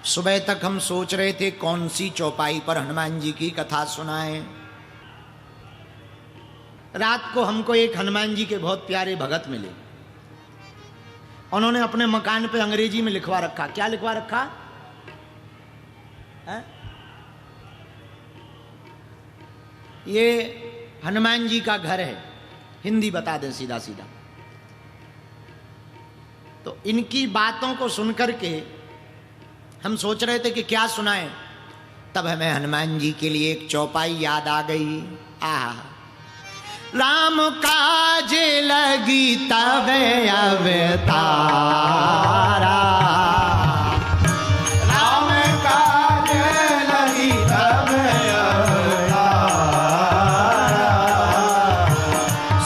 सुबह तक हम सोच रहे थे कौन सी चौपाई पर हनुमान जी की कथा सुनाएं। रात को हमको एक हनुमान जी के बहुत प्यारे भगत मिले। उन्होंने अपने मकान पे अंग्रेजी में लिखवा रखा। क्या लिखवा रखा है? ये हनुमान जी का घर है। हिंदी बता दें सीधा सीधा। तो इनकी बातों को सुनकर के हम सोच रहे थे कि क्या सुनाएं, तब हमें हनुमान जी के लिए एक चौपाई याद आ गई। आहा, राम काज लगी तब अवतारा, राम काज लगी तब अवतारा,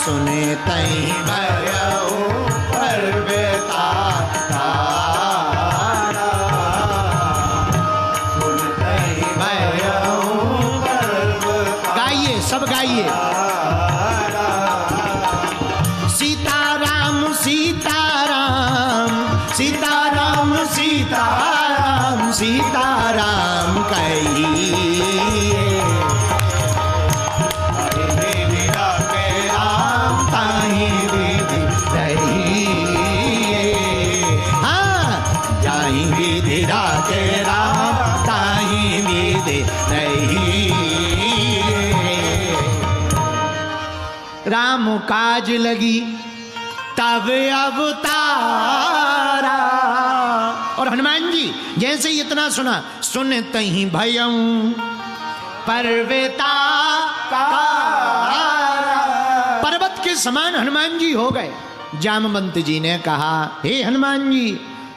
सुने तई भयउ परबतारा, सुनते भयउ परबतारा। गाइए, सब गाइए। सीताराम सीताराम सीताराम कहिए, विधि राखे राम ताहि विधि रहिए। हाँ, जाहि विधि राखे राम ताहि विधि रहिए। राम काज लगी तब अवतारा। और हनुमान जी जैसे ही इतना सुना, सुनते ही भयउ परबतारा, पर्वत के समान हनुमान जी हो गए। जामवंत जी ने कहा, हे हनुमान जी,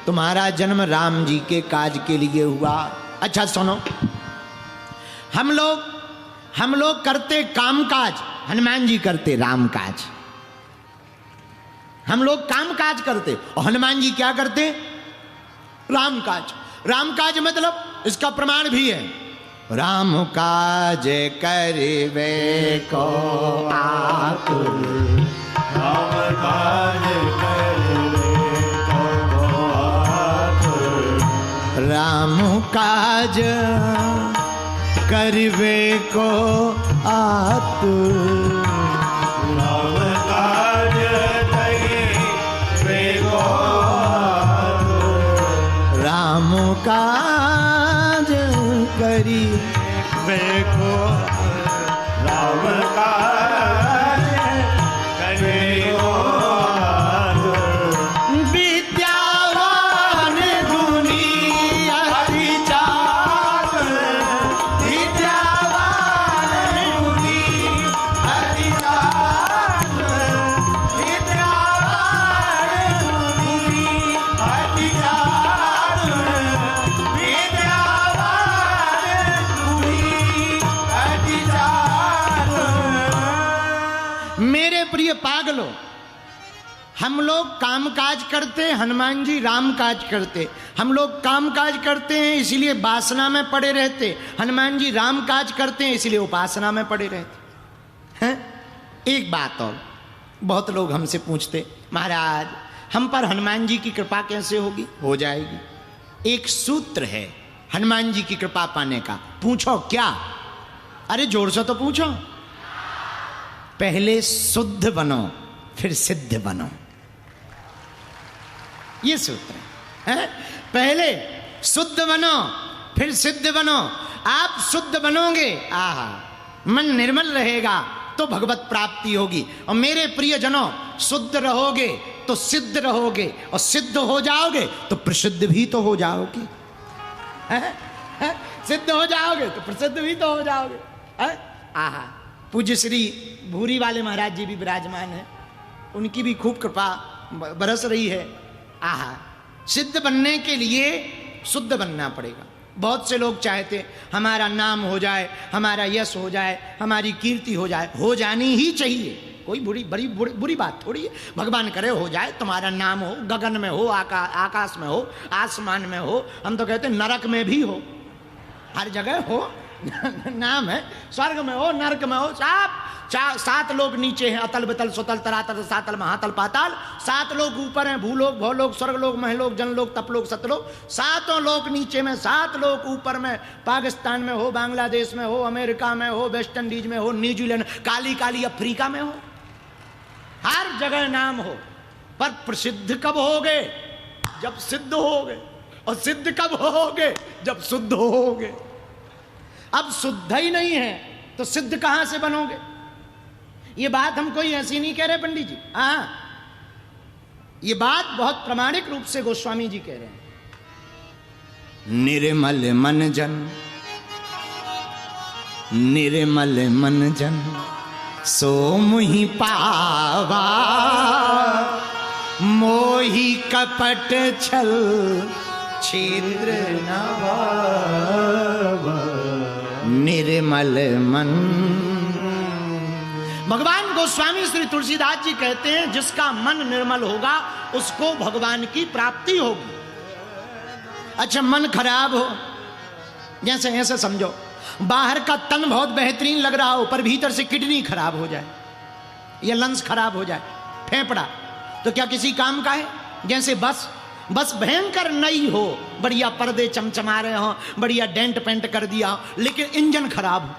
तुम्हारा जन्म राम जी के काज के लिए हुआ। अच्छा सुनो, हम लोग करते काम काज, हनुमान जी करते राम काज। हम लोग काम काज करते और हनुमान जी क्या करते? राम काज। राम काज मतलब इसका प्रमाण भी है, राम काज करिबे को आतुर, राम काज करिबे को आतुर, राम काज करिबे को आतुर, राम काज राम काज करी देखो, राम काज करिबो। विद्यावान गुणी अति चातुर, विद्यावान गुणी अति चातुर, विद्यावान गुणी अति चातुर, मेरे प्रिय पागलों, हम लोग काम काज करते, हनुमान जी राम काज करते। हम लोग काम काज करते हैं इसलिए वासना में पड़े रहते, हनुमान जी राम काज करते हैं इसलिए उपासना में पड़े रहते हैं। एक बात और, बहुत लोग हमसे पूछते, महाराज हम पर हनुमान जी की कृपा कैसे होगी? हो जाएगी। एक सूत्र है हनुमान जी की कृपा पाने का। पूछो क्या? अरे जोर से तो पूछो। पहले शुद्ध बनो फिर सिद्ध बनो, ये सूत्र है। पहले शुद्ध बनो फिर सिद्ध बनो। आप शुद्ध बनोगे, आहा, मन निर्मल रहेगा तो भगवत प्राप्ति होगी। और मेरे प्रियजनों, शुद्ध रहोगे तो सिद्ध रहोगे, और सिद्ध हो जाओगे तो प्रसिद्ध भी तो हो जाओगे। सिद्ध हो जाओगे तो प्रसिद्ध भी तो हो जाओगे। आहा, पूज्य श्री भूरी वाले महाराज जी भी विराजमान हैं, उनकी भी खूब कृपा बरस रही है। आहा, सिद्ध बनने के लिए शुद्ध बनना पड़ेगा। बहुत से लोग चाहते हमारा नाम हो जाए, हमारा यश हो जाए, हमारी कीर्ति हो जाए। हो जानी ही चाहिए, कोई बुरी बात थोड़ी है। भगवान करे हो जाए, तुम्हारा नाम हो, गगन में हो, आकाश में हो, आसमान में हो, हम तो कहते नरक में भी हो, हर जगह हो। नाम है। स्वर्ग में हो, नरक में हो, साफ 7 लोग नीचे हैं, अतल बतल सुतल तरातल सातल महातल पाताल। 7 लोग ऊपर हैं, भूलोक भौलोक स्वर्गलोक महलोक जनलोक तपलोक सतलोक। 7 लोग नीचे में, 7 लोग ऊपर में। पाकिस्तान में हो, बांग्लादेश में हो, अमेरिका में हो, वेस्ट इंडीज में हो, न्यूजीलैंड, काली काली अफ्रीका में हो, हर जगह नाम हो। पर प्रसिद्ध कब होगे? जब सिद्ध होगे। और सिद्ध कब होगे? जब शुद्ध होगे। अब शुद्ध ही नहीं है तो सिद्ध कहां से बनोगे? ये बात हम कोई ऐसी नहीं कह रहे पंडित जी, हाँ, ये बात बहुत प्रामाणिक रूप से गोस्वामी जी कह रहे हैं। निर्मल मन जन, निर्मल मन जन सो मुहि पावा, मोहि कपट छल छिद्र न भावा। निर्मल मन। भगवान गोस्वामी श्री तुलसीदास जी कहते हैं जिसका मन निर्मल होगा उसको भगवान की प्राप्ति होगी। अच्छा, मन खराब हो, जैसे ऐसे समझो बाहर का तन बहुत बेहतरीन लग रहा हो पर भीतर से किडनी खराब हो जाए या लंग्स खराब हो जाए, फेफड़ा, तो क्या किसी काम का है? जैसे बस भयंकर नई हो, बढ़िया पर्दे चमचमा रहे हो, बढ़िया डेंट पेंट कर दिया हो, लेकिन इंजन खराब हो,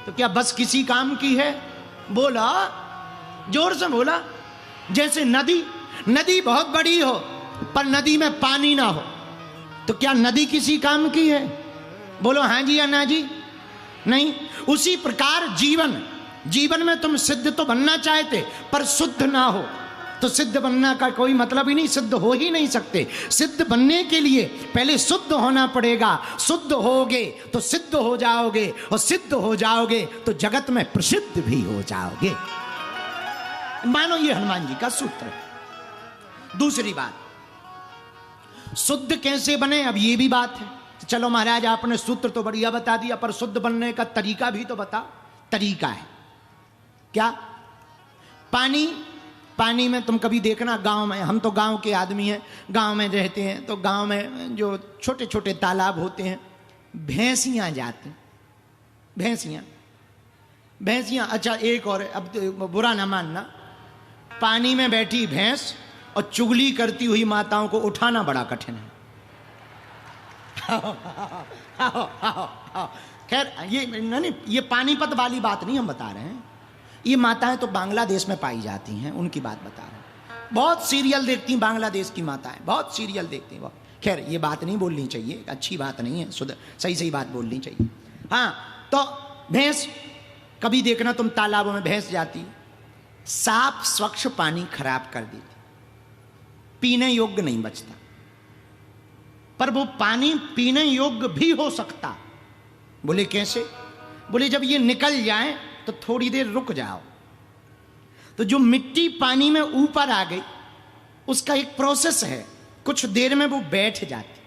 तो क्या बस किसी काम की है? बोला, जोर से बोला। जैसे नदी बहुत बड़ी हो पर नदी में पानी ना हो, तो क्या नदी किसी काम की है? बोलो हाँ जी या ना जी? नहीं। उसी प्रकार जीवन में तुम सिद्ध तो बनना चाहते पर शुद्ध ना हो, तो सिद्ध बनना का कोई मतलब ही नहीं, सिद्ध हो ही नहीं सकते। सिद्ध बनने के लिए पहले शुद्ध होना पड़ेगा। शुद्ध होगे तो सिद्ध हो जाओगे, और सिद्ध हो जाओगे तो जगत में प्रसिद्ध भी हो जाओगे। मानो ये हनुमान जी का सूत्र है। दूसरी बात, शुद्ध कैसे बने, अब ये भी बात है। चलो महाराज, आपने सूत्र तो बढ़िया बता दिया, पर शुद्ध बनने का तरीका भी तो बता। तरीका है क्या? पानी में तुम कभी देखना, गांव में, हम तो गांव के आदमी हैं, गांव में रहते हैं, तो गांव में जो छोटे छोटे तालाब होते हैं, भैंसियां जाती, भैंसियां। अच्छा, एक और, अब तो बुरा ना मानना, पानी में बैठी भैंस और चुगली करती हुई माताओं को उठाना बड़ा कठिन है। खैर, ये पानीपत वाली बात नहीं हम बता रहे हैं, ये माताएं तो बांग्लादेश में पाई जाती हैं, उनकी बात बता रहे हैं। बहुत सीरियल देखती, बांग्लादेश की माताएं बहुत सीरियल देखती हैं। खैर, ये बात नहीं बोलनी चाहिए, अच्छी बात नहीं है, सही बात बोलनी चाहिए। हाँ, तो भैंस, कभी देखना तुम तालाबों में भैंस जाती, साफ स्वच्छ पानी खराब कर देती, पीने योग्य नहीं बचता। पर वो पानी पीने योग्य भी हो सकता। बोले कैसे? बोले जब ये निकल जाए तो थोड़ी देर रुक जाओ, तो जो मिट्टी पानी में ऊपर आ गई उसका एक प्रोसेस है, कुछ देर में वो बैठ जाती।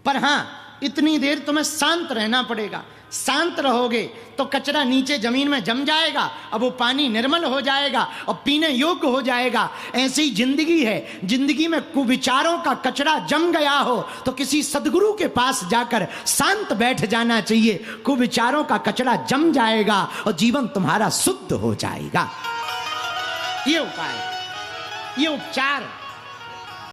पर हां, इतनी देर तुम्हें शांत रहना पड़ेगा। शांत रहोगे तो कचरा नीचे जमीन में जम जाएगा, अब वो पानी निर्मल हो जाएगा और पीने योग्य हो जाएगा। ऐसी ही जिंदगी है। जिंदगी में कुविचारों का कचरा जम गया हो तो किसी सदगुरु के पास जाकर शांत बैठ जाना चाहिए। कुविचारों का कचरा जम जाएगा और जीवन तुम्हारा शुद्ध हो जाएगा। ये उपाय, ये उपचार